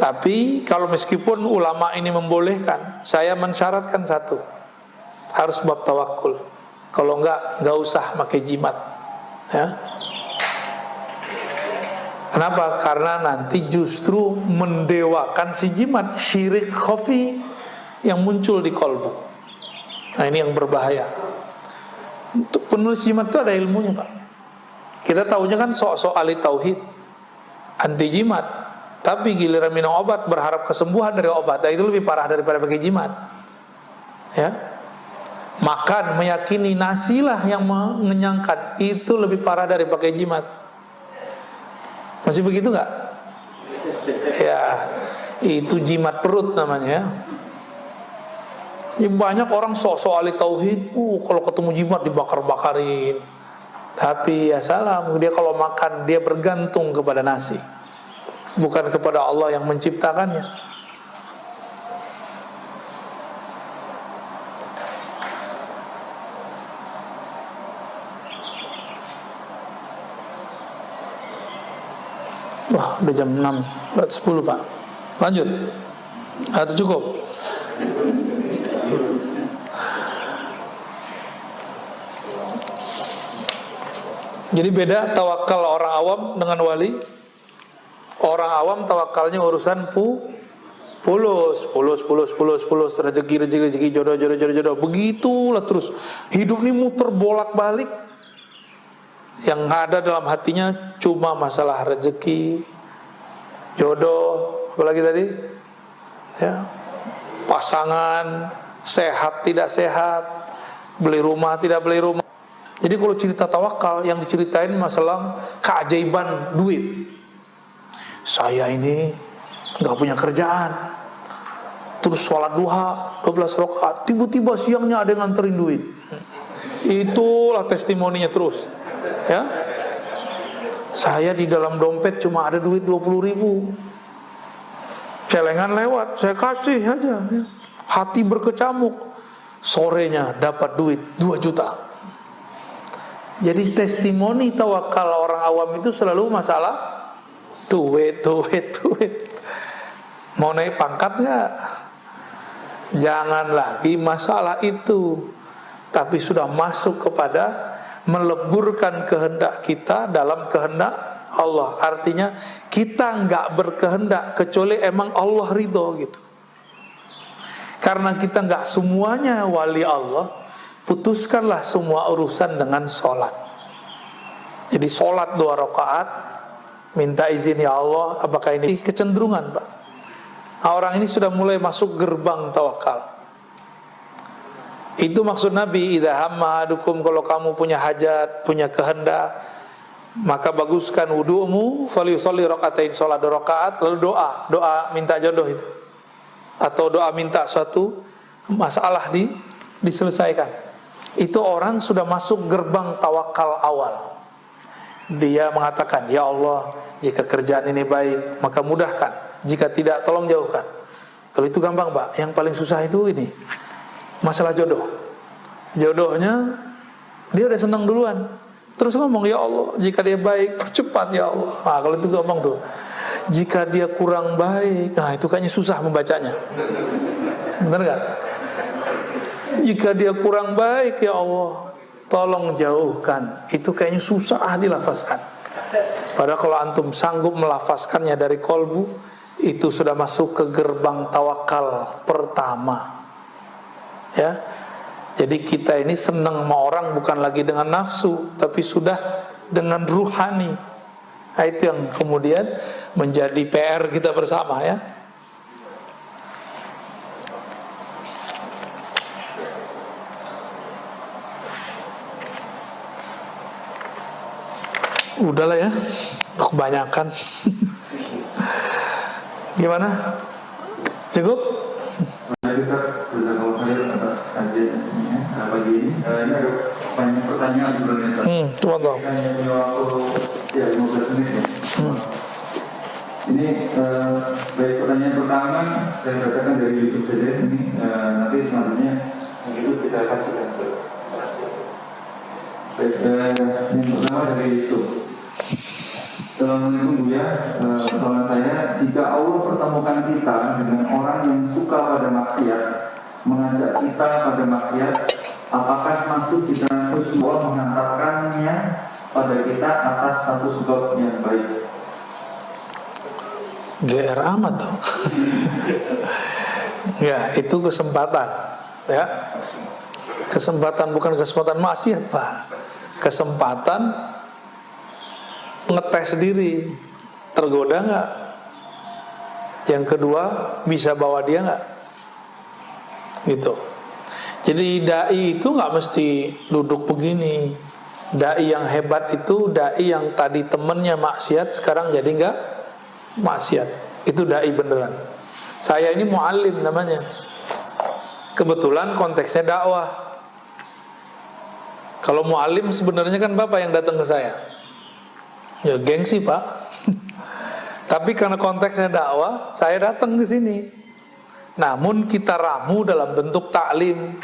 Tapi kalau meskipun ulama ini membolehkan, saya mensyaratkan satu, harus bab tawakul. Kalau nggak usah pakai jimat. Ya. Kenapa? Karena nanti justru mendewakan si jimat, syirik khafi yang muncul di kolbu. Nah ini yang berbahaya. Untuk penulis jimat itu ada ilmunya, Pak. Kita tahunya kan sok-sok ahli tauhid, anti jimat, tapi giliran minum obat berharap kesembuhan dari obat, itu lebih parah daripada pakai jimat. Ya, makan meyakini nasilah yang mengenyangkan, itu lebih parah dari pakai jimat. Masih begitu nggak? Ya, itu jimat perut namanya. Ya, banyak orang sok-sok ahli tauhid, kalau ketemu jimat dibakar-bakarin. Tapi ya salah, dia kalau makan dia bergantung kepada nasi, bukan kepada Allah yang menciptakannya. Wah, udah jam 6, 10 Pak. Lanjut. Atau cukup? Jadi beda tawakal orang awam dengan wali. Orang awam tawakalnya urusan pulus, rezeki, jodoh. Begitulah terus. Hidup ini muter bolak-balik. Yang ada dalam hatinya cuma masalah rezeki, jodoh, apalagi tadi? Ya. Pasangan, sehat tidak sehat, beli rumah tidak beli rumah. Jadi kalau cerita tawakal yang diceritain masalah keajaiban duit. Saya ini nggak punya kerjaan, terus sholat duha 12 rakaat, tiba-tiba siangnya ada yang nganterin duit. Itulah testimoninya terus. Ya, saya di dalam dompet cuma ada duit 20.000. Celengan lewat, saya kasih aja. Hati berkecamuk. Sorenya dapat duit 2 juta. Jadi testimoni tawakal orang awam itu selalu masalah duit. Mau naik pangkat nggak? Jangan lagi masalah itu. Tapi sudah masuk kepada meleburkan kehendak kita dalam kehendak Allah. Artinya kita nggak berkehendak kecuali emang Allah ridho gitu. Karena kita nggak semuanya wali Allah, putuskanlah semua urusan dengan sholat. Jadi sholat 2 rakaat, minta izin ya Allah. Apakah ini kecenderungan, Pak? Nah, orang ini sudah mulai masuk gerbang tawakal. Itu maksud Nabi, idza hamma ahadukum, kalau kamu punya hajat, punya kehendak, maka baguskan wudu'mu, falyusolli rakaatain, sholat 2 rakaat, lalu doa minta jodoh itu, atau doa minta suatu masalah diselesaikan. Itu orang sudah masuk gerbang tawakal awal. Dia mengatakan, ya Allah, jika kerjaan ini baik maka mudahkan, jika tidak tolong jauhkan. Kalau itu gampang, Pak. Yang paling susah itu ini, masalah jodoh. Jodohnya dia udah senang duluan, terus ngomong, ya Allah, jika dia baik percepat ya Allah. Nah, kalau itu ngomong tuh, jika dia kurang baik, nah itu kayaknya susah membacanya. Benar gak? Jika dia kurang baik ya Allah, tolong jauhkan. Itu kayaknya susah dilafazkan. Padahal kalau antum sanggup melafazkannya dari kolbu, itu sudah masuk ke gerbang tawakal pertama. Ya, jadi kita ini senang sama orang bukan lagi dengan nafsu, tapi sudah dengan ruhani. Nah, itu yang kemudian menjadi PR kita bersama, ya. Udahlah ya, kebanyakan. Gimana? Cukup? Pagi ini ada banyak pertanyaan sebenarnya. Coba dong. Ya, 15 menit ya. Ini baik, pertanyaan pertama saya bacakan dari YouTube saja. Ini nanti selanjutnya itu kita kasihkan ke. Baik, yang pertama dari YouTube. Assalamualaikum Buya, soalan saya, jika Allah pertemukan kita dengan orang yang suka pada maksiat, mengajak kita pada maksiat, apakah masuk kita terus Allah menghantarkannya pada kita atas satu sebab yang baik? GR amat tuh. Ya, itu kesempatan, ya. Kesempatan bukan kesempatan maksiat, Pak. Kesempatan ngetes diri, tergoda nggak? Yang kedua, bisa bawa dia nggak? Gitu. Jadi dai itu nggak mesti duduk begini. Dai yang hebat itu dai yang tadi temennya maksiat, sekarang jadi nggak maksiat. Itu dai beneran. Saya ini muallim namanya. Kebetulan konteksnya dakwah. Kalau muallim sebenarnya kan bapak yang datang ke saya. Ya gengsi pak. Tapi karena konteksnya dakwah, saya datang ke sini. Namun kita ramu dalam bentuk taklim.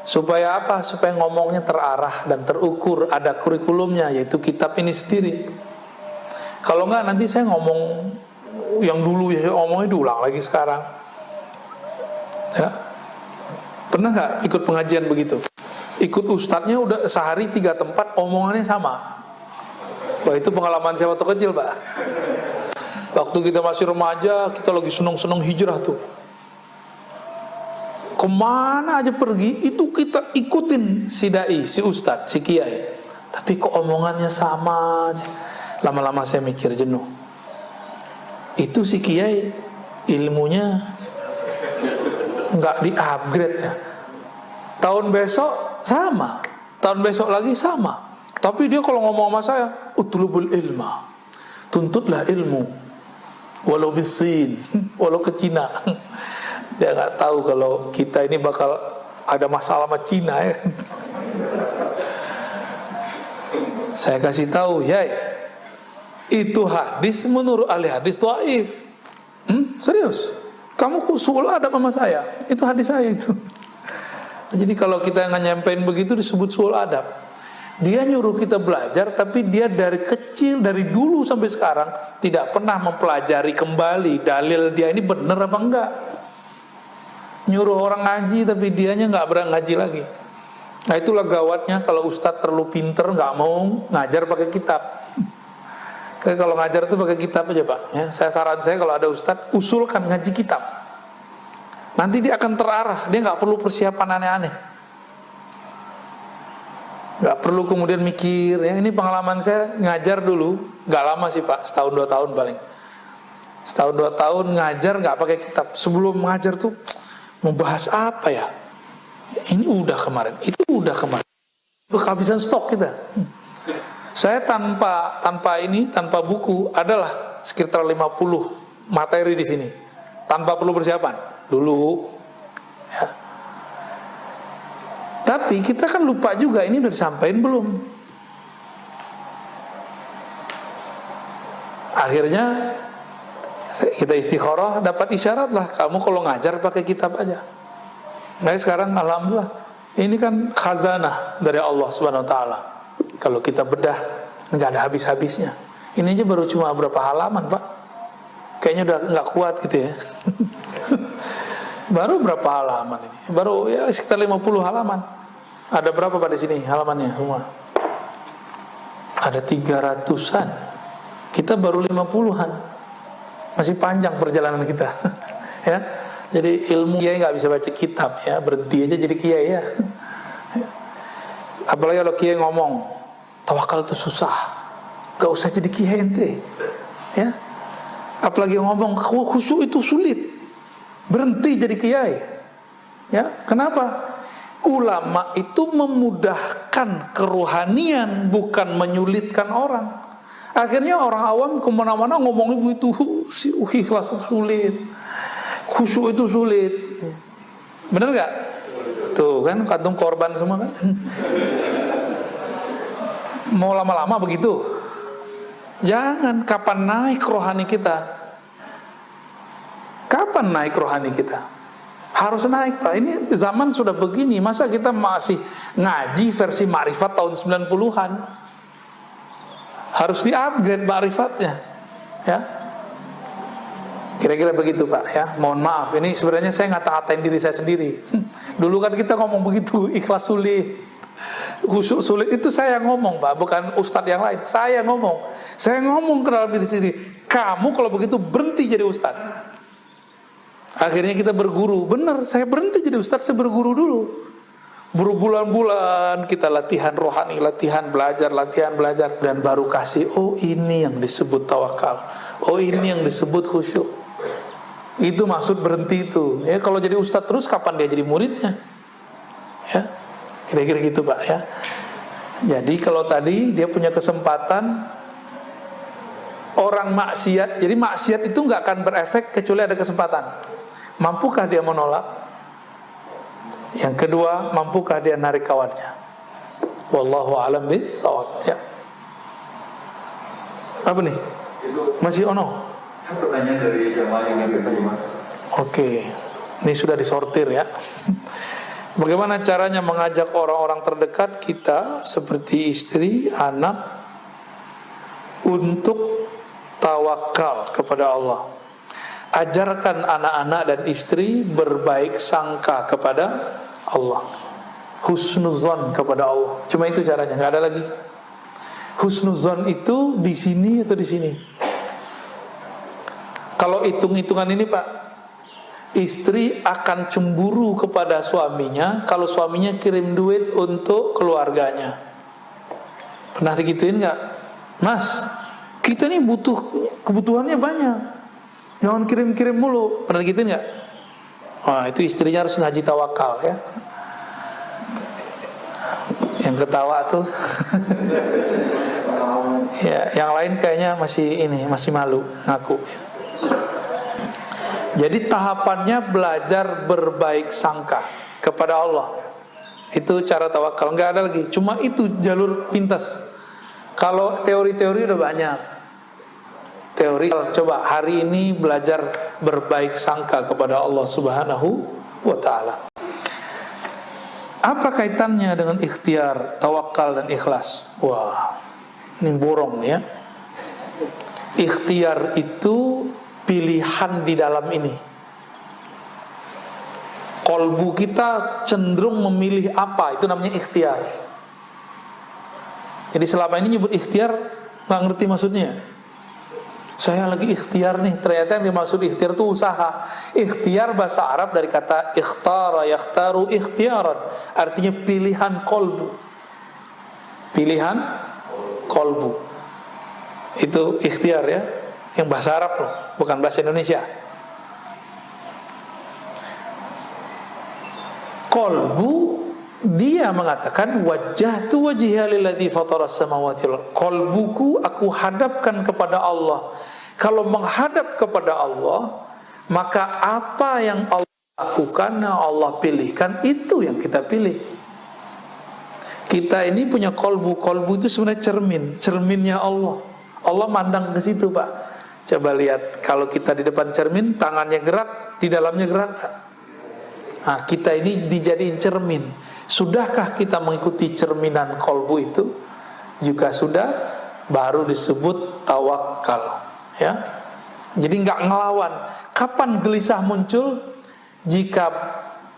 Supaya apa? Supaya ngomongnya terarah dan terukur. Ada kurikulumnya, yaitu kitab ini sendiri. Kalau enggak nanti saya ngomong yang dulu ya omongnya diulang lagi sekarang. Ya. Pernah enggak ikut pengajian begitu? Ikut ustadznya udah sehari 3 tempat omongannya sama. Wah, itu pengalaman saya waktu kecil, Pak. Waktu kita masih remaja, kita lagi seneng-seneng hijrah tuh. Kemana aja pergi, itu kita ikutin si dai, si ustadz, si kiai. Tapi kok omongannya sama aja. Lama-lama saya mikir jenuh. Itu si kiai ilmunya nggak di-upgrade ya. Tahun besok sama, tahun besok lagi sama. Tapi dia kalau ngomong sama saya, utlubul ilma, tuntutlah ilmu, walau bisin, walau ke Cina. Dia nggak tahu kalau kita ini bakal ada masalah sama Cina ya. Saya kasih tahu, ya itu hadis menurut ahli hadis dhaif. Serius? Kamu suul adab sama saya? Itu hadis saya itu. Jadi kalau kita nggak nyampein begitu disebut suul adab. Dia nyuruh kita belajar, tapi dia dari kecil, dari dulu sampai sekarang tidak pernah mempelajari kembali dalil dia ini benar apa enggak. Nyuruh orang ngaji tapi dianya nggak berani ngaji lagi. Nah itulah gawatnya kalau ustadz terlalu pinter nggak mau ngajar pakai kitab. Jadi kalau ngajar itu pakai kitab aja pak. Ya, saran saya kalau ada ustadz usulkan ngaji kitab. Nanti dia akan terarah, dia nggak perlu persiapan aneh-aneh. Nggak perlu kemudian mikir. Ya, ini pengalaman saya ngajar dulu, nggak lama sih pak, 1-2 tahun paling. 1-2 tahun ngajar nggak pakai kitab. Sebelum ngajar tuh membahas apa ya? Ini udah kemarin, itu udah kemarin. Kehabisan stok kita. Saya tanpa buku adalah sekitar 50 materi di sini. Tanpa perlu persiapan dulu. Ya. Tapi kita kan lupa juga ini udah disampaikan belum. Akhirnya kita istikharah dapat isyarat lah, kamu kalau ngajar pakai kitab aja. Nah sekarang alhamdulillah ini kan khazanah dari Allah Subhanahu Wa Taala. Kalau kita bedah nggak ada habis-habisnya. Ini aja baru cuma berapa halaman pak? Kayaknya udah nggak kuat gitu ya. Baru berapa halaman ini? Baru ya sekitar 50 halaman. Ada berapa pak di sini halamannya semua? Ada 300-an. Kita baru 50-an. Masih panjang perjalanan kita. Ya. Jadi ilmu kiai nggak bisa baca kitab ya, berhenti aja jadi kiai ya. Apalagi kalau kiai ngomong tawakal itu susah, nggak usah jadi kiai ente. Ya. Apalagi ngomong khusyuk itu sulit, berhenti jadi kiai. Ya, kenapa? Ulama itu memudahkan kerohanian, bukan menyulitkan orang. Akhirnya orang awam kemana-mana ngomong begitu, ikhlas sulit, khusyuk itu sulit. Benar nggak? Tuh kan kantung korban semua kan. Mau lama-lama begitu? Jangan. Kapan naik rohani kita? Kapan naik rohani kita? Harus naik pak. Ini zaman sudah begini. Masa kita masih ngaji versi ma'rifat tahun 90-an? Harus di-upgrade ma'rifatnya. Ya. Kira-kira begitu pak ya. Mohon maaf, ini sebenarnya saya ngata-ngatain diri saya sendiri. Dulu kan kita ngomong begitu, ikhlas sulit, khusyuk sulit, itu saya ngomong pak, bukan ustadz yang lain. Saya ngomong ke dalam diri sendiri. Kamu kalau begitu berhenti jadi ustadz. Akhirnya kita berguru. Benar, saya berhenti jadi ustadz, saya berguru dulu. Berbulan-bulan kita latihan rohani, latihan belajar, dan baru kasih, oh ini yang disebut tawakal, oh ini yang disebut khusyuk. Itu maksud berhenti itu. Ya, kalau jadi ustadz terus kapan dia jadi muridnya? Ya, kira-kira gitu Pak ya. Jadi kalau tadi dia punya kesempatan, orang maksiat, jadi maksiat itu nggak akan berefek kecuali ada kesempatan. Mampukah dia menolak? Yang kedua, mampukah dia narik kawannya? Wallahu a'lam bishawab. Ya. Apa nih? Masih ono? Pertanyaan dari jamaah yang ada tadi Mas. Oke, ini sudah disortir ya. Bagaimana caranya mengajak orang-orang terdekat kita seperti istri, anak untuk tawakal kepada Allah. Ajarkan anak-anak dan istri berbaik sangka kepada Allah, husnuzon kepada Allah. Cuma itu caranya, nggak ada lagi. Husnuzon itu di sini atau di sini. Kalau hitung-hitungan ini Pak, istri akan cemburu kepada suaminya kalau suaminya kirim duit untuk keluarganya. Pernah digituin nggak? Mas, kita nih butuh, kebutuhannya banyak, jangan kirim-kirim mulu. Pernah digituin nggak? Wah, itu istrinya harus ngaji tawakal ya. Yang ketawa tuh ya, yang lain kayaknya masih malu ngaku. Jadi tahapannya belajar berbaik sangka kepada Allah. Itu cara tawakal, nggak ada lagi. Cuma itu jalur pintas. Kalau teori-teori udah banyak. Teori, coba hari ini belajar berbaik sangka kepada Allah Subhanahu wa ta'ala. Apa kaitannya dengan ikhtiar, tawakal dan ikhlas? Wah, ini borong ya. Ikhtiar itu pilihan di dalam ini. Kolbu kita cenderung memilih apa, itu namanya ikhtiar. Jadi selama ini nyebut ikhtiar nggak ngerti maksudnya. Saya lagi ikhtiar nih, ternyata yang dimaksud ikhtiar itu usaha. Ikhtiar bahasa Arab dari kata ikhtara, yakhtaru ikhtiaran, artinya pilihan kolbu. Pilihan kolbu. Itu ikhtiar ya, yang bahasa Arab loh, bukan bahasa Indonesia. Kolbu, dia mengatakan wajjahtu wajhiya lilladzi fataras samawati wal ardh. Kolbuku aku hadapkan kepada Allah. Kalau menghadap kepada Allah, maka apa yang Allah lakukan, yang Allah pilihkan, itu yang kita pilih. Kita ini punya kolbu. Kolbu itu sebenarnya cerminnya Allah. Allah mandang ke situ Pak. Coba lihat, kalau kita di depan cermin, tangannya gerak, di dalamnya gerak. Nah, kita ini dijadiin cermin. Sudahkah kita mengikuti cerminan kolbu itu? Jika sudah, baru disebut tawakal. Ya, jadi nggak ngelawan. Kapan gelisah muncul? Jika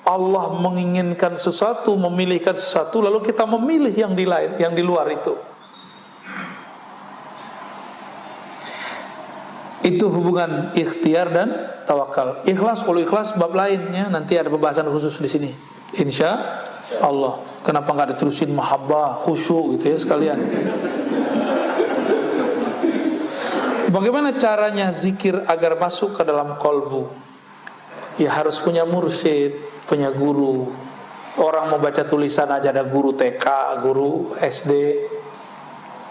Allah menginginkan sesuatu, memilihkan sesuatu, lalu kita memilih yang di luar itu. Itu hubungan ikhtiar dan tawakal. Ikhlas, kalau ikhlas bab lainnya nanti ada pembahasan khusus di sini. Insya Allah. Kenapa nggak diterusin mahabbah, khusyuk gitu ya sekalian? Bagaimana caranya zikir agar masuk ke dalam kolbu? Ya harus punya mursyid, punya guru. Orang mau baca tulisan aja ada guru TK, guru SD.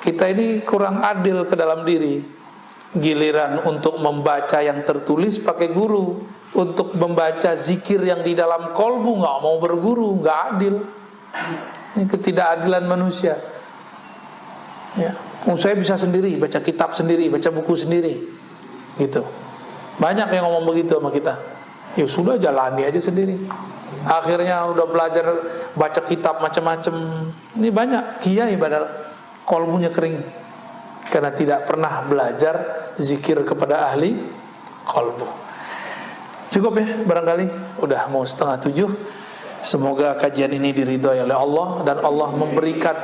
Kita ini kurang adil ke dalam diri. Giliran untuk membaca yang tertulis pakai guru, untuk membaca zikir yang di dalam kolbu nggak mau berguru, nggak adil. Ini ketidakadilan manusia. Ya, saya bisa sendiri, baca kitab sendiri, baca buku sendiri, gitu. Banyak yang ngomong begitu sama kita. Ya sudah, jalani aja sendiri. Akhirnya udah belajar baca kitab macam-macam. Ini banyak kiai padahal kolbunya kering karena tidak pernah belajar zikir kepada ahli kolbu. Cukup ya barangkali, udah mau 6:30. Semoga kajian ini diridhoi oleh Allah dan Allah memberikan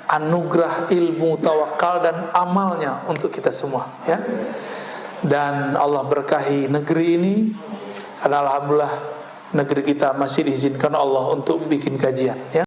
anugerah ilmu tawakal dan amalnya untuk kita semua ya. Dan Allah berkahi negeri ini, karena alhamdulillah negeri kita masih diizinkan Allah untuk bikin kajian ya.